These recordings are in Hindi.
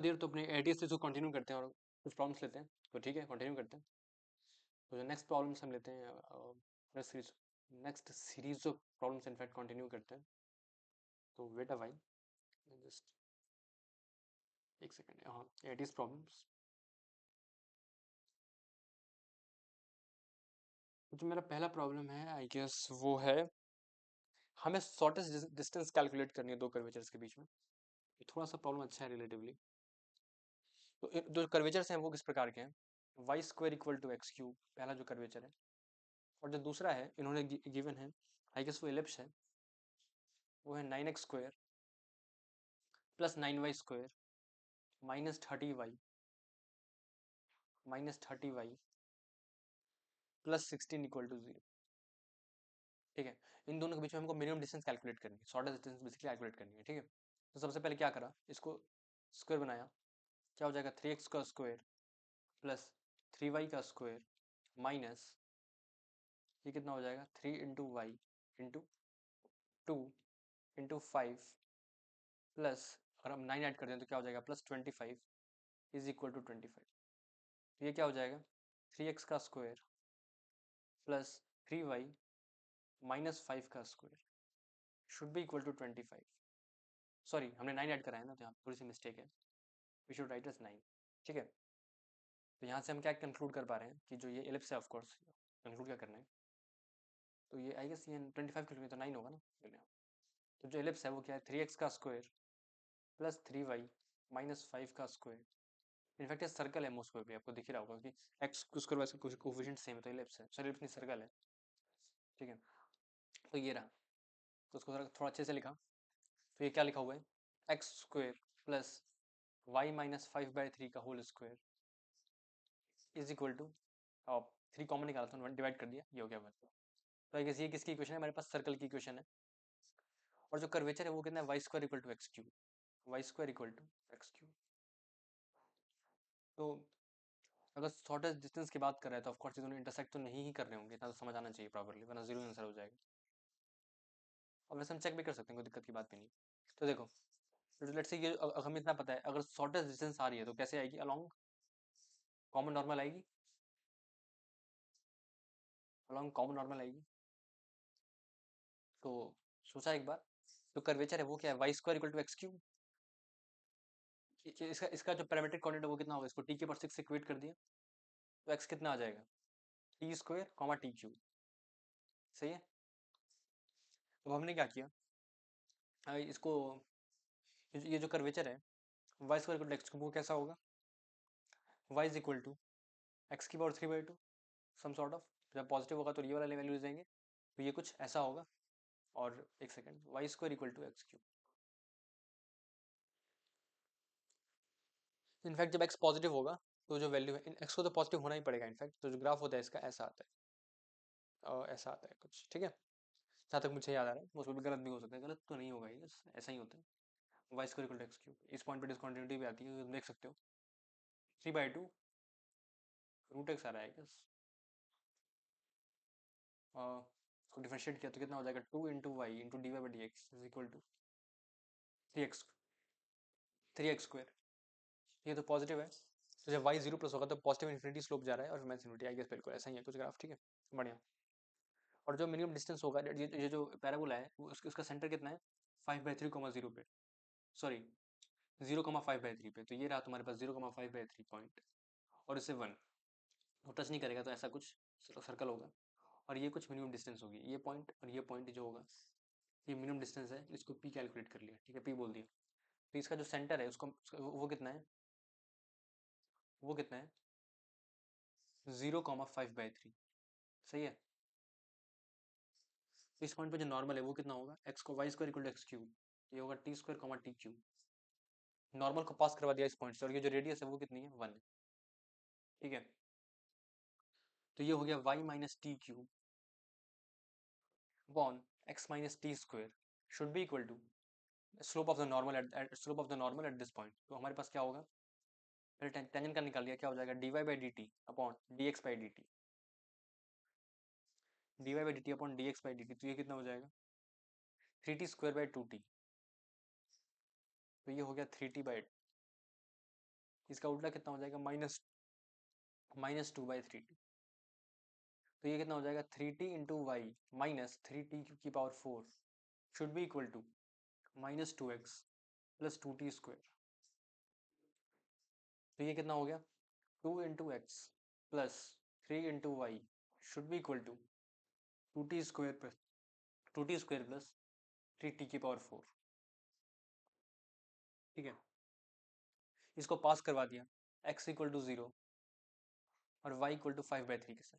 देर तो अपने एटीएस से कंटिन्यू करते हैं और कुछ प्रॉब्लम्स लेते हैं, तो ठीक है कंटिन्यू करते हैं। तो जो नेक्स्ट प्रॉब्लम्स हम लेते हैं next series of problems in fact continue करते हैं। तो वेट अ व्हाइल, जस्ट एक सेकेंड। हाँ, एटीएस प्रॉब्लम्स। जो मेरा पहला प्रॉब्लम है आई गेस वो है, हमें शॉर्टेस्ट डिस्टेंस कैलकुलेट करनी है दो कर्वेचर्स के बीच में। ये थोड़ा सा प्रॉब्लम अच्छा है रिलेटिवली। तो जो कर्वेचर्स हैं वो किस प्रकार के हैं, y square equal to x cube पहला जो कर्वेचर है, और जो दूसरा है इन्होंने गिवन है, आई गेस वो एलिप्स है, वो है 9x² plus 9y² -30y plus 16 equal to 0। ठीक है, इन दोनों के बीच में हमको मिनिमम डिस्टेंस कैलकुलेट करनी है, शॉर्टेस्ट डिस्टेंस बेसिकली कैलकुलेट करनी है। ठीक है, तो सबसे पहले क्या करा, इसको स्क्वायर बनाया, क्या हो जाएगा 3x का स्क्वायर प्लस 3y का स्क्वायर माइनस ये कितना हो जाएगा 3 into y into 2 into 5 plus, अगर हम 9 ऐड कर दें तो क्या हो जाएगा प्लस 25 इज इक्वल टू 25। तो ये क्या हो जाएगा 3x का स्क्वायर प्लस 3y माइनस 5 का square should be equal to 25। Sorry, हमने 9 ऐड कराया ना, तो यहाँ थोड़ी सी मिस्टेक है, वी शुड राइट एस 9। ठीक है, तो यहाँ से हम क्या कंक्लूड कर पा रहे हैं कि जो ये एलिप्स है, ऑफ कोर्स कंक्लूड क्या करना है, तो ये आई गेस ये 25 के लिए तो 9 होगा ना। तो जो एलिप्स है वो क्या है 3x का स्क्वायर प्लस 3y माइनस 5 का स्क्वायर। इनफैक्ट ये सर्कल है मोस्ट प्रोबेबली, आपको दिख ही रहा होगा कि एक्स स्क्वायर वाई कुछ कोफिशिएंट सेम है, तो एलिप्स है, सॉरी एलिप्स नहीं सर्कल है। ठीक है, तो ये रहा, तो उसको थोड़ा अच्छे से लिखा, तो ये क्या लिखा हुआ है x square plus y minus 5/3 का whole square is equal to, अब 3 कॉमन निकाला था, 1 डिवाइड कर दिया, ये हो गया 1। तो आई गेस ये किसकी इक्वेशन है, हमारे पास सर्कल की इक्वेशन है। और जो कर्वेचर है वो कितना है y square equal to x cube, y square equal to x cube. तो अगर शॉर्टेस्ट डिस्टेंस की बात कर रहे हैं तो ऑफकोर्स ये दोनों इंटरसेक्ट तो नहीं ही कर रहे होंगे, इतना तो समझ आना चाहिए प्रॉपरली, वरना जीरो आंसर हो जाएगा। और वैसे हम चेक भी कर सकते हैं, कोई दिक्कत की बात भी नहीं। तो देखो, लेट्स से ये हमें इतना पता है, अगर शॉर्टेस्ट डिस्टेंस आ रही है तो कैसे आएगी, अलोंग कॉमन नॉर्मल आएगी, अलोंग कॉमन नॉर्मल आएगी। तो सोचा एक बार, तो कर्वेचर है वो क्या है y square equal to x cube. इसका इसका जो पैरामीट्रिक कोऑर्डिनेट है वो कितना होगा, इसको टी के पावर 6 से इक्वेट कर दिया, तो एक्स कितना आ जाएगा T square comma t cube. सही है, तो हमने क्या किया, इसको ये जो कर्वेचर है y square equal to x cube वो कैसा होगा, y is equal to x की पावर 3/2 सम सॉर्ट ऑफ, जब पॉजिटिव होगा तो ये वाले वैल्यूज देंगे, तो ये कुछ ऐसा होगा। और एक second, y square equal to x cube, in fact जब एक्स पॉजिटिव होगा तो जो वैल्यू है एक्स को तो पॉजिटिव होना ही पड़ेगा, इनफैक्ट तो जो ग्राफ होता है इसका ऐसा आता है, ऐसा आता है कुछ। ठीक है, जहाँ तक मुझे याद आ रहा है, उसमें भी गलत भी हो सकता है, गलत तो नहीं होगा ये, ऐसा ही होता है। Y square equal to x cube, इस पॉइंट पे डिसकंटिन्यूटी भी आती है, तो देख सकते हो 3/2 रूट एक्स आ रहा है बस, इसको डिफरेंशिएट किया तो कितना हो जाएगा 2 into y into d y by d x is equal to 3x 3x²। ये तो पॉजिटिव है, तो जब y 0 प्लस होगा तो पॉजिटिव इन्फिनिटी स्लोप जा रहा है और माइनस इन्फिनिटी, आई गेस बिल्कुल ऐसा ही है कुछ ग्राफ। ठीक है, बढ़िया। और जो मिनिमम डिस्टेंस होगा, ये जो पैराबोला है वो उसका सेंटर कितना है 5/3, 0 पे, सॉरी 0,5/3 पे, तो ये रहा तुम्हारे पास 0,5/3 पॉइंट, और इससे 1 वो टच नहीं करेगा, तो ऐसा कुछ सर्कल होगा, और ये कुछ मिनिमम डिस्टेंस होगी, ये पॉइंट और ये पॉइंट जो होगा ये मिनिमम डिस्टेंस है, इसको पी कैलकुलेट कर लिया। ठीक है, पी बोल दिया, तो इसका जो सेंटर है उसको वो कितना है, वो कितना है 0,5/3। सही है, तो इस पॉइंट पे जो नॉर्मल है वो कितना होगा एक्स को y square equal to x cube, ये होगा t square comma t cube. Normal को पास करवा दिया इस पॉइंट से, और ये जो रेडियस है वो कितनी है 1 है। ठीक है, तो ये हो गया y minus t cube upon x minus t square should be equal to slope of the normal at slope of the normal at this point. तो हमारे पास क्या होगा, पहले टेंजेंट का निकाल लिया, क्या हो जाएगा d y by d t upon d x by d t, d y by d t upon d x by d t, तो ये कितना हो जाएगा 3t² बाई 2t, तो ये हो गया 3t बाई इसका उल्टा कितना हो जाएगा, -2/3t। तो ये कितना हो जाएगा, 3t/y minus 3t⁴ should be equal to -2x plus 2t²। तो ये कितना हो गया, 2 × x plus 3 × y should be equal to 2t² plus 3t⁴। ठीक है, इसको पास करवा दिया x इक्वल टू 0 और y इक्वल टू 5/3 के साथ,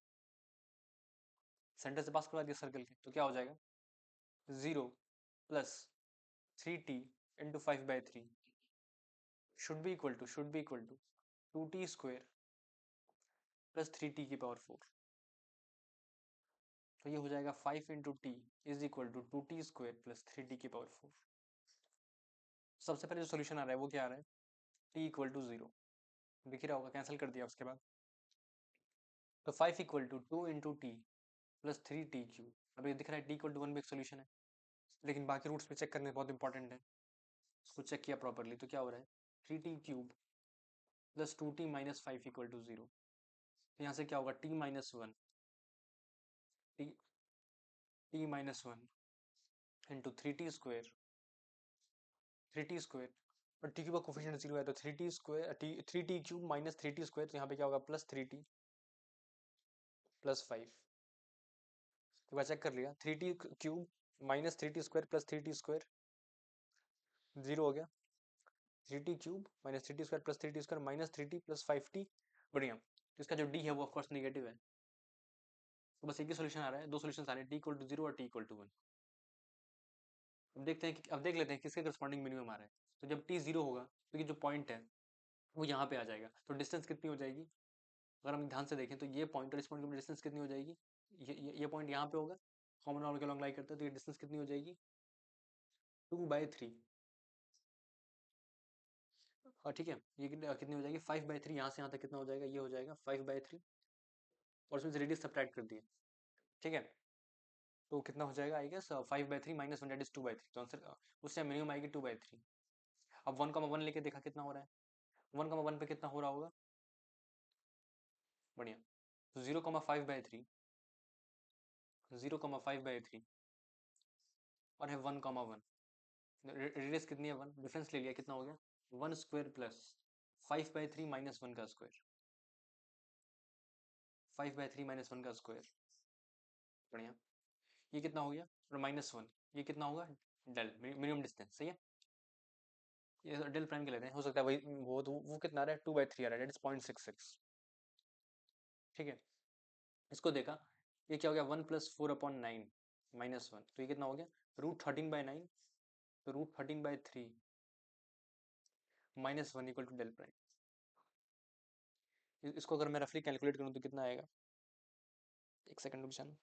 सेंटर से पास करवा दिया सर्कल के, तो क्या हो जाएगा, 0 plus 3t × 5/3 should be equal to 2t² plus 3t⁴। तो ये हो जाएगा 5 × t is equal to 2t² plus 3t⁴। सबसे पहले जो सोल्यूशन आ रहा है वो क्या आ रहा है, t इक्वल टू 0 दिख ही रहा होगा, कैंसिल कर दिया उसके बाद। तो 5 equal to 2 × t plus 3t³। अब ये दिख रहा है t इक्वल टू 1 भी एक सोल्यूशन है, लेकिन बाकी रूट्स पे चेक करने बहुत इंपॉर्टेंट है। उसको चेक किया प्रॉपरली तो क्या हो रहा है, 3t³ plus 2t minus 5 equal to 0। तो यहाँ से क्या होगा, t−1 इंटू 3t² और टी क्यूब का कोफिशिएंट 0 है, तो 3t³ माइनस 3t², तो यहाँ पे क्या होगा, प्लस 3t प्लस 5। तो मैं चेक कर लिया, 3t³ minus 3t² plus 3t² 0 हो गया, 3t³ minus 3t² plus 3t² minus 3t plus 5t। बढ़िया, तो इसका जो डी है वो ऑफकोर्स निगेटिव है, तो बस एक ही सोल्यूशन आ रहा है, दो सोल्यूशन आ रहे हैं, t इक्वल टू 0 और t इक्वल टू 1। अब देखते हैं अब देख लेते हैं किसके करस्पॉन्डिंग मिनिमम आ रहा है। तो जब t 0 होगा तो ये जो पॉइंट है वो यहाँ पे आ जाएगा, तो डिस्टेंस कितनी हो जाएगी, अगर हम ध्यान से देखें तो ये पॉइंट और इस पॉइंट की डिस्टेंस कितनी हो जाएगी, ये पॉइंट यहाँ पे होगा, कॉमन ऑर्डर के लॉन्ग लाई करते हैं, तो ये डिस्टेंस कितनी हो जाएगी, 2/3। हाँ ठीक है, ये कितनी हो जाएगी, 5/3। यहाँ से यहाँ तक कितना हो जाएगा, ये हो जाएगा 5/3, और उसमें से रेडियस सब्ट्रैक्ट कर दिए। ठीक है, तो कितना हो जाएगा, I guess 5/3 minus 1 that is 2/3, तो आंसर उस टाइम मिनिमम आएगी 2/3। अब 1,1 लेके देखा कितना हो रहा है, 1,1 पे कितना हो रहा होगा, बढ़िया, तो 0,5/3 0,5/3 और है 1,1, रेडियस कितनी है 1, डिफरेंस ले लिया, कितना हो गया 1² प्लस 5/3 माइनस 1 का स्क्वायर, 5/3 माइनस 1 का स्क्वायर। बढ़िया, ये कितना हो गया, और -1, ये कितना होगा, डेल मिनिमम डिस्टेंस, सही है। ये डेल प्राइम के लेते हैं, हो सकता है वही वो कितना आ रहा है, 2/3 आ रहा है, दैट इज 0.66। ठीक है, इसको देखा, ये क्या हो गया, 1 + 4/9 -1, तो ये कितना हो गया, √13/9, तो √13/3 -1 इक्वल टू डेल प्राइम। इसको अगर मैं रफली कैलकुलेट करूँ तो कितना आएगा, एक सेकंड रुक जाना,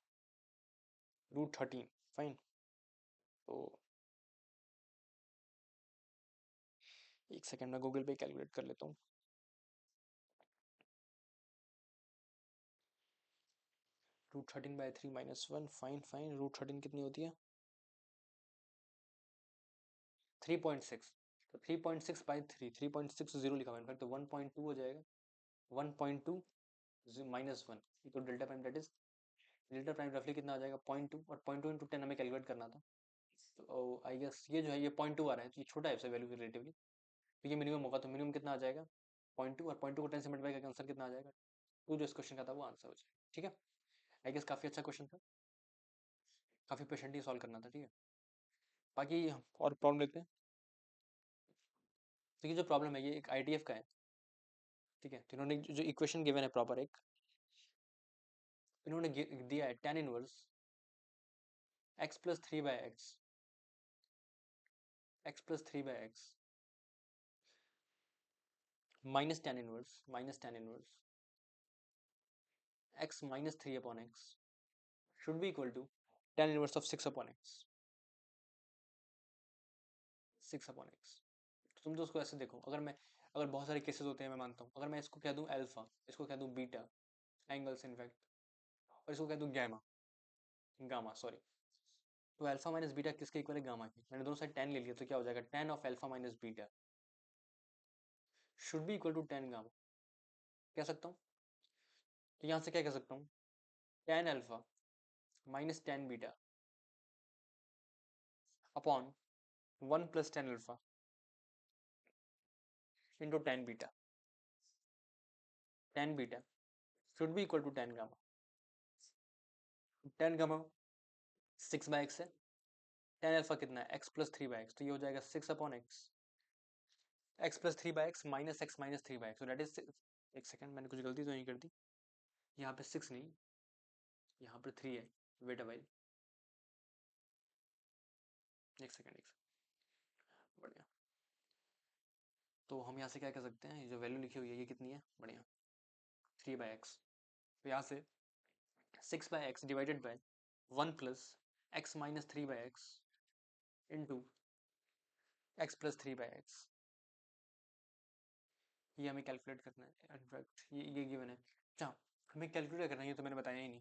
√13, फाइन, तो एक सेकंड में गूगल पे कैलकुलेट कर लेता हूँ। √13/3 -1, फाइन फाइन, √13 कितनी होती है, 3.6, तो 3.6/3, 3.60 लिखा हुआ है तो 1.2 हो जाएगा, 1.2 -1, तो delta prime that is, delta prime रफली कितना आ जाएगा, 0.2, और 0.2 × 10 हमें कैलकुलेट करना था, तो आई गेस ये जो है ये 0.2 आ रहा है, तो ये छोटा है उससे वैल्यू रिलेटिवली, तो ये मिनिमम होगा, तो मिनिमम कितना आ जाएगा, 0.2, और 0.2 को 10 से मल्टीप्लाई करके आंसर कितना आ जाएगा, 2, जो इस क्वेश्चन का था वो आंसर हो जाएगा। ठीक है, आई गेस काफी अच्छा क्वेश्चन था, काफी पेशेंटली सॉल्व करना था। ठीक है, बाकी और प्रॉब्लम लेते हैं। तो ये जो प्रॉब्लम है ये एक ITF का है। ठीक है, तो इन्होंने जो इक्वेशन गिवन है प्रॉपर एक, इन्होंने दिया है tan inverse x + 3/x, x + 3/x minus tan inverse x - 3/x should be equal to tan inverse of 6/x, 6/x। तो तुम तो उसको ऐसे देखो, अगर बहुत सारे केसेस होते हैं मैं मानता हूँ, अगर मैं इसको कह दूँ अल्फा, इसको कह दूँ बीटा एंगल्स इनफैक्ट, और इसको कह दूँ गामा सॉरी, तो अल्फा माइनस बीटा किसके इक्वल है, गामा के। मैंने दोनों साइड tan ले लिया, तो क्या हो जाएगा, tan of alpha minus beta should be equal to tan gamma कह सकता हूँ। तो यहाँ से क्या कह सकता हूँ, tan alpha minus tan beta upon one plus tan alpha into tan beta should be equal to tan gamma 6/x है, टेन अल्फा कितना है x प्लस 3/x, तो ये हो जाएगा 6/x, x plus 3/x minus x minus 3/x, तो डेट इज, एक सेकंड मैंने कुछ गलती तो नहीं कर दी, यहाँ पे 6 नहीं, यहाँ पे 3 है, वेट अ while, एक सेकंड बढ़िया। तो हम यहाँ से क्या कह सकते हैं, ये जो वैल्यू लिखी हुई है ये कितनी है, बढ़िया 3/x, तो यहाँ से 6/x divided by 1 plus x minus 3/x into x plus 3/x, ये हमें कैलकुलेट करना है, इनफैक्ट ये गिवन है। अच्छा, हमें कैलकुलेट करना है, ये तो मैंने बताया ही नहीं,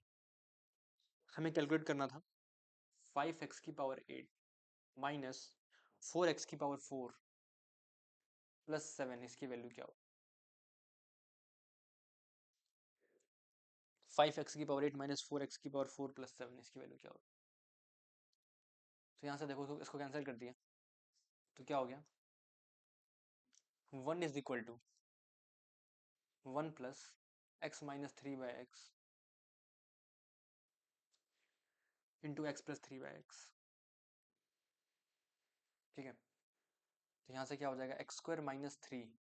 हमें कैलकुलेट करना था 5x की पावर 8 माइनस 4x की पावर 4 प्लस 7, इसकी वैल्यू क्या हो, 5x की पावर 8 माइनस 4x की पावर 4 प्लस 7, इसकी वैल्यू क्या हो। तो यहाँ से देखो तो इसको कैंसिल कर दिया, तो क्या हो गया, 1 is equal to 1 plus x minus 3/x into x plus 3/x, ठीक है। तो यहाँ से क्या हो जाएगा, x square minus 3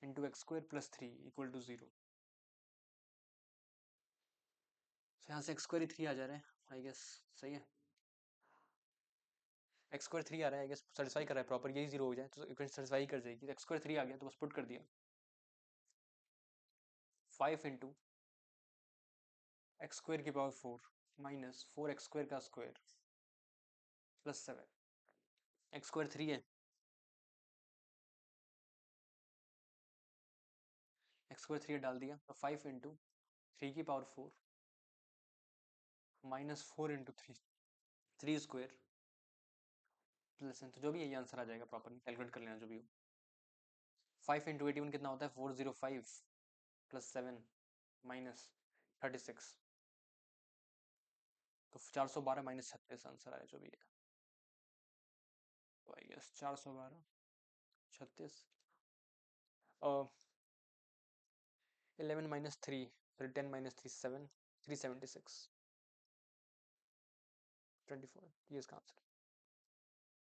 into x square plus 3 equal to 0। यहाँ से एक्स स्क्वायर ही 3 आ जा रहा है, आई गेस सही है, एक्स स्क्वायर 3 आ रहा है, आई गेस सेटिस्फाई कर रहा है प्रॉपर, यही 0 हो जाए तो इक्वेशन सेटिस्फाई कर जाएगी, एक्स स्क्वायर 3 आ गया तो बस पुट कर दिया, 5 इंटू एक्स स्क्वायर की पावर 4 माइनस 4x स्क्वायर का स्क्वायर प्लस 7, एक्स स्क्वायर 3 है, एक्स स्क्वायर 3 डाल दिया, तो 5 इंटू 3 की power 4 minus 4 into 3 square plus, तो जो भी है ये आंसर आ जाएगा, प्रॉपर कैलकुलेट कर लेना जो भी हो। 5 इंटू 81 कितना होता है, 405 प्लस 7 माइनस 36, तो 412 माइनस 36 आंसर आया जो भी है, तो आई गेस 412 36 11 माइनस 3 फिर 10 माइनस 3 7 376 24, ये इसका आंसर,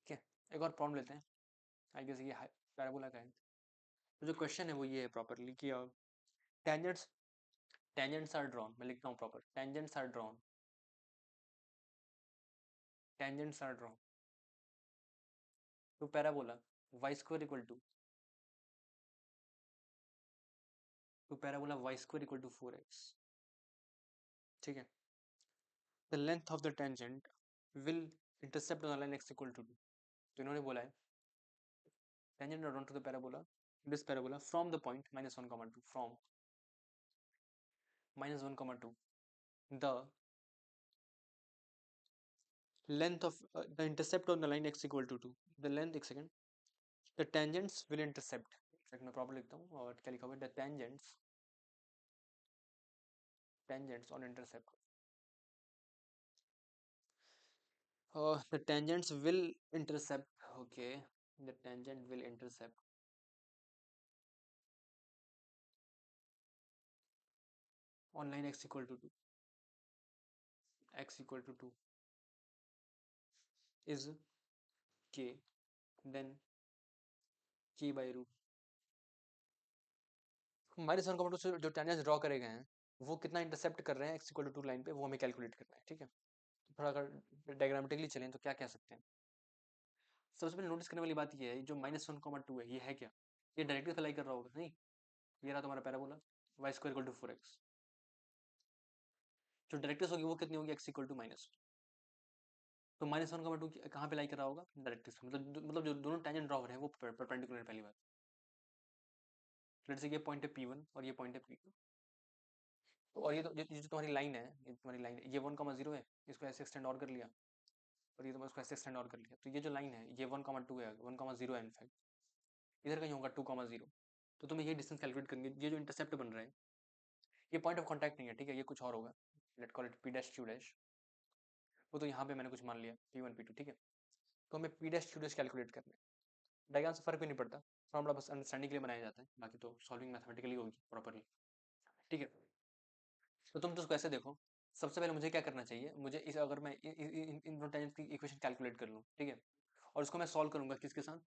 ठीक है। एक और प्रॉब्लम लेते हैं, आई गेस ये पैराबोला का है। तो जो क्वेश्चन है वो ये है प्रॉपरली कि टेंजेंट्स टेंजेंट्स आर ड्रॉन, मैं लिखता हूँ proper, tangents are drawn to parabola y square equal to parabola y square equal to 4x, ठीक है। The length of the tangent will intercept on line x equal to 2, तो इन्होंने बोला है tangent drawn to the parabola, this parabola from the point -1, 2 from -1, 2 the length of the intercept on the line x equal to 2, the length, एक second, the tangents will intercept, एक सेकंड मैं प्रॉपर लिखता हूँ, और क्या लिखा हुआ है, the tangents on intercept, the tangents will intercept, okay, the tangent will intercept on line x equal to 2, x equal to 2 is k, then k by root, हमारे सन कॉमेंट से जो टेंजेंट्स ड्रॉ करे गए हैं वो कितना इंटरसेप्ट कर रहे हैं x इक्वल टू 2 लाइन पे, वो हमें कैलकुलेट करना है, ठीक है। तो थोड़ा अगर डायग्रामेटिकली चलें तो क्या कह सकते हैं, सबसे पहले नोटिस करने वाली बात ये है, जो -1, 2 है ये है क्या, ये डायरेक्टली अप्लाई कर रहा होगा नहीं, ये रहा तुम्हारा parabola y square equal to 4x, जो डायरेक्ट्रिक्स होगी वो कितनी होगी, x इक्वल टू -2, तो -1, 2 कहाँ पे लाई कर रहा होगा, डायरेक्ट्रिक्स, मतलब जो दोनों टेंजेंट ड्रॉ हो रहे हैं वो परपेंडिकुलर, पहली बात, लेट्स से ये पॉइंट है P1 और ये पॉइंट है P2, और ये जो तुम्हारी लाइन है, ये तुम्हारी लाइन है, ये 1, 0 है, इसको ऐसे एक्सटेंड और कर लिया, और ये तुम्हें उसको ऐसे एक्सटेंड और कर लिया, तो ये जो लाइन है ये 1, 2 है, 1, 0 है इनफैक्ट, इधर कहीं होगा 2,0। तो तुम्हें ये डिस्टेंस कैलकुलेट करेंगे, ये जो इंटरसेप्ट बन रहा है ये पॉइंट ऑफ कॉन्टैक्ट नहीं है, ठीक है, ये कुछ और होगा, let call it p dash q dash. वो तो यहाँ पे मैंने कुछ मान लिया P1 P2, ठीक है। तो हमें P dash q dash calculate करना है। डायग्राम से फर्क भी नहीं पड़ता, फॉर्मूला बस अंडरस्टैंडिंग के लिए बनाया जाता है, बाकी तो सॉल्विंग मैथमेटिकली होगी प्रॉपरली, ठीक है। तो तुम तो उसको ऐसे देखो, सबसे पहले मुझे क्या करना चाहिए, मुझे इस अगर मैं इन दोनों टेंजेंट की इक्वेशन कैलकुलेट कर लूँ, ठीक है, और उसको मैं सॉल्व करूंगा किसके साथ,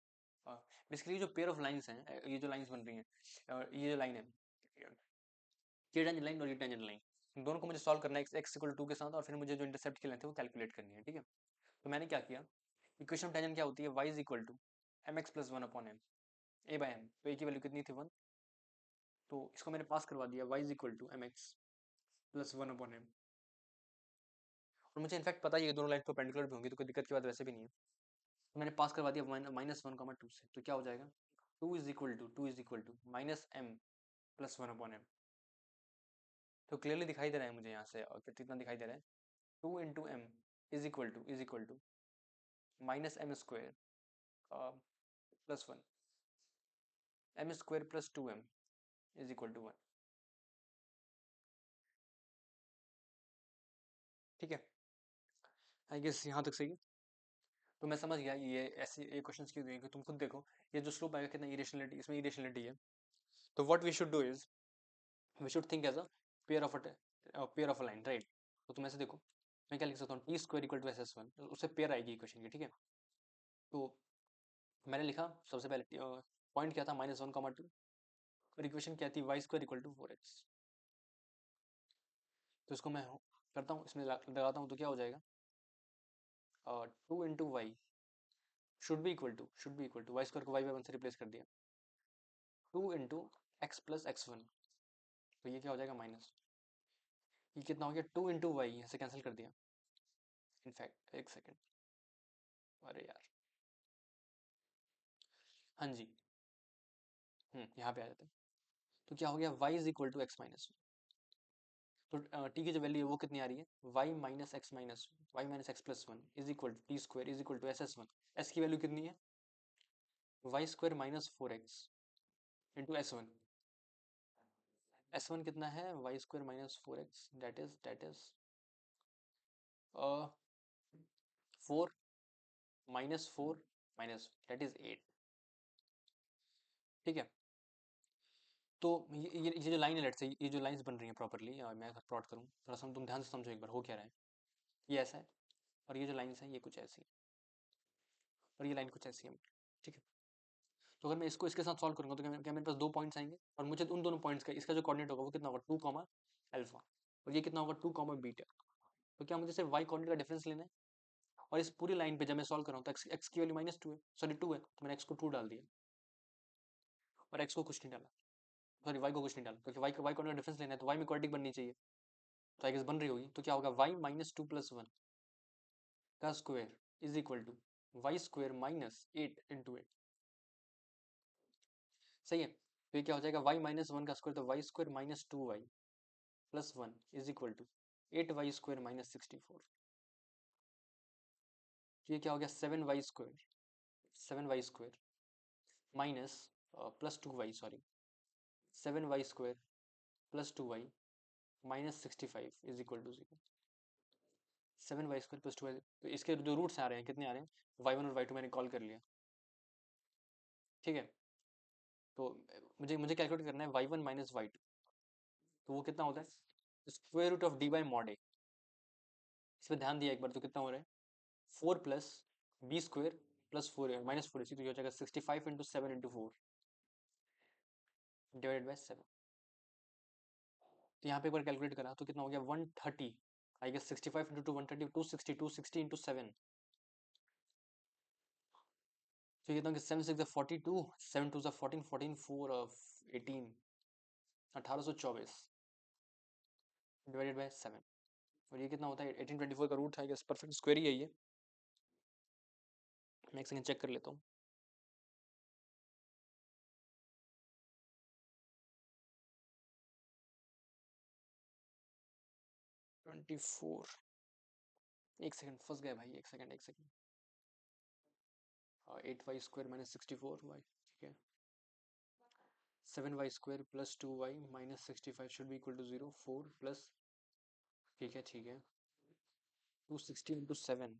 बेसिकली जो पेयर ऑफ लाइंस हैं, ये जो लाइंस बन रही हैं, ये जो लाइन है, ये टेंजेंट लाइन और ये टेंजेंट लाइन, दोनों को मुझे सॉल्व करना है एक्स इक्वल टू के साथ, और फिर मुझे जो इंटरसेप्ट की लेंथ है वो कैलकुलेट करनी है, ठीक है। तो मैंने क्या किया, इक्वेशन टेंजेंट क्या होती है, y is equal to m x plus one upon m, a by m, तो ए की वैल्यू कितनी थी 1, तो इसको मैंने पास करवा दिया y is equal to m x plus one upon m, और मुझे इनफैक्ट पता है ये दोनों लाइन परपेंडिकुलर भी होंगी, तो कोई दिक्कत की बात वैसे भी नहीं है। तो मैंने पास करवा दिया -1, 2 से, तो क्या हो जाएगा, two is equal to minus m plus one upon m. तो क्लियरली दिखाई दे रहा है मुझे यहाँ से, और कितना दिखाई दे रहा है, 2 × m is equal to minus m square plus one, m square plus 2m is equal to 1, ठीक है। आई गेस यहाँ तक सही है। तो मैं समझ गया ये ऐसे ये क्वेश्चंस क्यों दिए, तुम खुद देखो, ये जो स्लोप आएगा कितना इरेशनलिटी, इसमें इरेशनलिटी है। तो what we should do is, we should think as a pair of a line, right. तो तुम ऐसे देखो, मैं क्या लिख सकता हूँ, t square equal to s s one, उससे पेयर आएगी इक्वेशन की, ठीक है। तो मैंने लिखा सबसे पहले पॉइंट क्या था, -1, 2, और इक्वेशन क्या थी, Y square equal to 4x। तो इसको मैं करता हूँ, इसमें लगाता हूँ, तो क्या हो जाएगा, 2 × y should be equal to y square को वाई बाई वन से रिप्लेस कर दिया, 2 × x प्लस x1, तो ये क्या हो जाएगा माइनस, ये कितना हो गया, 2 × y, यहाँ से कैंसिल कर दिया, इनफैक्ट एक सेकेंड, अरे यार, हाँ जी, यहाँ पे आ जाते हैं। तो क्या हो गया, y is equal to x minus, तो t की जो वैल्यू है वो कितनी आ रही है, y minus x plus one is equal to t square is equal to s s one, s की वैल्यू कितनी है, y square minus 4x into s one, s one कितना है, y square minus 4x, that is 4 -4 minus that is 8, ठीक है। तो ये जो लाइन है, लेट्स से ये जो लाइंस बन रही हैं प्रॉपरली, और मैं अगर प्लॉट करूँ थोड़ा सा, तुम ध्यान से समझो एक बार हो क्या रहा है, ये ऐसा है, और ये जो लाइंस हैं ये कुछ ऐसी है, और ये लाइन कुछ ऐसी है, ठीक है। तो अगर मैं इसको इसके साथ सॉल्व करूंगा तो क्या मेरे पास दो पॉइंट्स आएंगे, और मुझे उन दोनों पॉइंट्स का इसका जो कोऑर्डिनेट होगा वो कितना होगा, 2, अल्फा, और ये कितना होगा, 2, बीटा। तो क्या मुझे सिर्फ वाई कोऑर्डिनेट का डिफरेंस लेना है, और इस पूरी लाइन पे जब मैं सॉल्व कर रहा हूँ तो एक्स की वैल्यू -2 है, सॉरी 2 है, तो मैंने एक्स को 2 डाल दिया, और एक्स को कुछ नहीं डाला, सॉरी वाई को कुछ नहीं डाला, क्योंकि वाई वाई कोऑर्डिनेट का डिफरेंस लेना है, तो वाई में क्वाड्रेटिक बननी चाहिए, तो आई गेस बन रही होगी, तो क्या होगा, वाई -2 + 1 का square is equal to y square -8 × 8, सही है। तो ये क्या हो जाएगा, y-1 का स्क्वायर, तो y square -2y plus 1 is equal to 8y square -64, तो ये क्या हो गया, 7y square minus plus 2y, sorry 7y square plus 2y -65 is equal to 0, 7y square plus 2y, तो इसके जो रूट्स आ रहे हैं कितने आ रहे हैं, y1 और y2 मैंने कॉल कर लिया, ठीक है। तो मुझे मुझे कैलकुलेट करना है y1 माइनस y2, तो वो कितना होता है, square root of D by mod A, इस पर ध्यान दिया एक बार, तो कितना हो रहा है, 4 प्लस बी स्क्वायर प्लस 4 -4 इसी, तो ये हो जाएगा 65 × 7 × 4 डिवाइडेड बाई 7। तो यहाँ पे एक बार कैलकुलेट करा तो कितना हो गया, 130, आई गेस 65 × 2 130, 260, 260 × 7, तो ये कितना, 7 6 42, 7 2 14, 14 4 18, 1824 डिवाइडेड बाई 7, और ये कितना होता है, 1824 का रूट है, आई गेस परफेक्ट स्क्वायर ही है ये, मैं एक सेकंड चेक कर लेता हूँ, 24, एक सेकंड फंस गया भाई, एक सेकंड 8y स्क्वायर -64y, ठीक है, 7y² plus 2y minus 65 should be equal to 0. 4 plus, ठीक है ठीक है, 260 इंटू 7,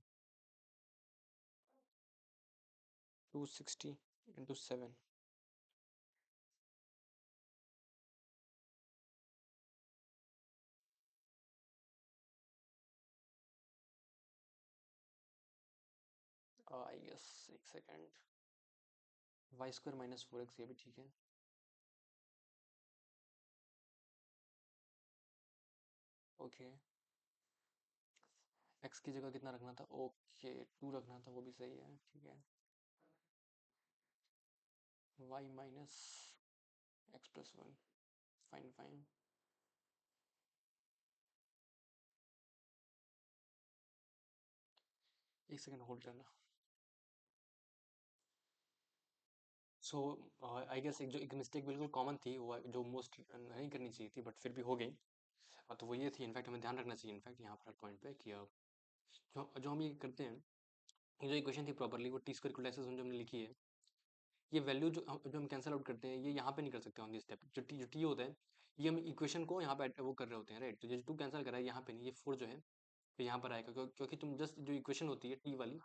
260 इंटू 7, आई गेस, एक सेकेंड, y² माइनस 4x, ये भी ठीक है. ओके, x की जगह कितना रखना था? ओके, 2 रखना था, वो भी सही है, ठीक है. y minus x plus 1, fine fine. एक सेकेंड होल्ड करना. सो आई गेस एक मिस्टेक बिल्कुल कॉमन थी, वो जो मोस्ट नहीं करनी चाहिए थी बट फिर भी हो गई. तो वो ये थी, इनफैक्ट हमें ध्यान रखना चाहिए इनफैक्ट यहाँ पर पॉइंट पे कि जो हम ये करते हैं, ये जो इक्वेशन थी प्रॉपरली, वो टी स्क्वायर इक्वल जो हमने लिखी है, ये वैल्यू जो हम कैंसिल आउट करते हैं, ये यहाँ पे नहीं कर सकते ऑन दिस स्टेप. जो टी होता है, ये हम इक्वेशन को यहाँ पे वो कर रहे होते हैं, राइट. तो ये 2 कैंसिल करा है, यहाँ पे नहीं, ये 4 जो है तो यहाँ पर आएगा, क्योंकि तुम जस्ट जो इक्वेशन होती है टी वाली,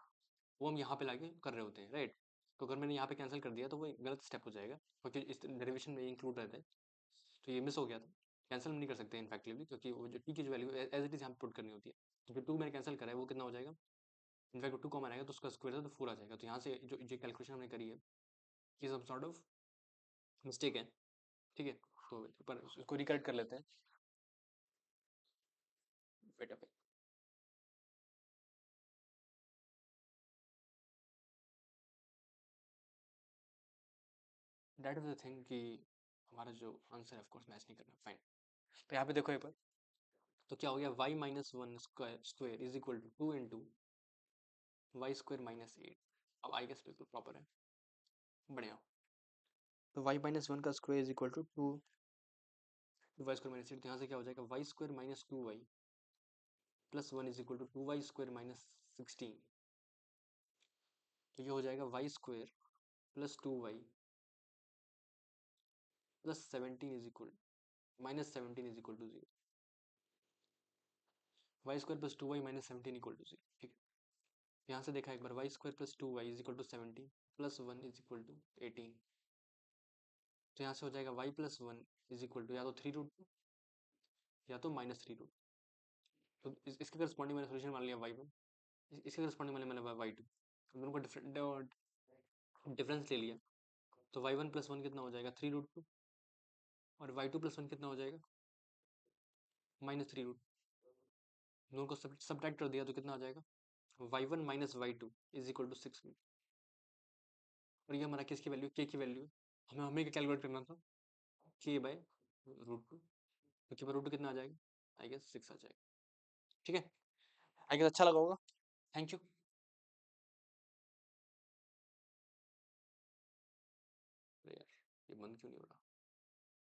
वो हम यहाँ पे लाके कर रहे होते हैं, राइट. तो अगर मैंने यहाँ पे कैंसिल कर दिया तो वो एक गलत स्टेप हो जाएगा, क्योंकि इस डेरिवेशन में इंक्लूड रहता है. तो ये मिस हो गया था. कैंसिल हम नहीं कर सकते इनफैक्टली, क्योंकि वो जो टी की जो वैल्यू एज इट इज यहाँ पुट करनी होती है. क्योंकि 2 मैंने कैंसिल करा है, वो कितना हो जाएगा, इनफैक्ट 2 कॉमन आएगा तो उसका स्क्वायर था तो 4 आ जाएगा. तो यहाँ से जो जो कैलकुलेशन हमने करी है, ये सब सॉर्ट ऑफ मिस्टेक है, ठीक है. तो पर उसको रिकरेक्ट कर लेते हैं. Wait up. That is the thing कि हमारा जो आंसर है ऑफकोर्स मैच नहीं करना, फाइन. तो यहाँ पे देखो एक बार, तो क्या हो गया, y minus 1 square is equal to 2 into y square minus 8. अब आई गेस बिल्कुल प्रॉपर है, बढ़िया. तो y माइनस 1 का square is equal to 2 y square minus 8. तो यहाँ से क्या हो जाएगा, y square minus 2y plus 1 is equal to 2y square minus 16. तो ये हो जाएगा y square plus 2y plus 17 is equal minus 17 is equal to 0. Y square plus 2y minus 17 equal to 0, ठीक है. यहाँ से देखा एक बार, y square plus 2y is equal to 17 plus 1 is equal to 18. तो यहाँ से हो जाएगा y plus 1 is equal to या तो 3√2 या तो -3√2. तो इसके करस्पॉन्डिंग मैंने सोल्यूशन मान लिया y1, इसके करस्पॉन्डिंग मैंने मैंने y2. दोनों का डिफरेंस ले लिया. तो y1 प्लस 1 कितना हो जाएगा, 3√2. और y2 प्लस 1 कितना हो जाएगा, -3√2. दोनों को सब्ट्रैक्ट कर दिया तो कितना आ जाएगा, y1 minus y2 is equal to 6. और ये हमारा किसकी वैल्यू, k की वैल्यू है. हमें हमें क्या कैलकुलेट करना था, k/√2. तो k/√2 कितना आ जाएगा, आई गेस 6 आ जाएगा, ठीक है. आई गेस अच्छा लगा होगा. Thank you. यार ये बंद क्यों नहीं हो रहा.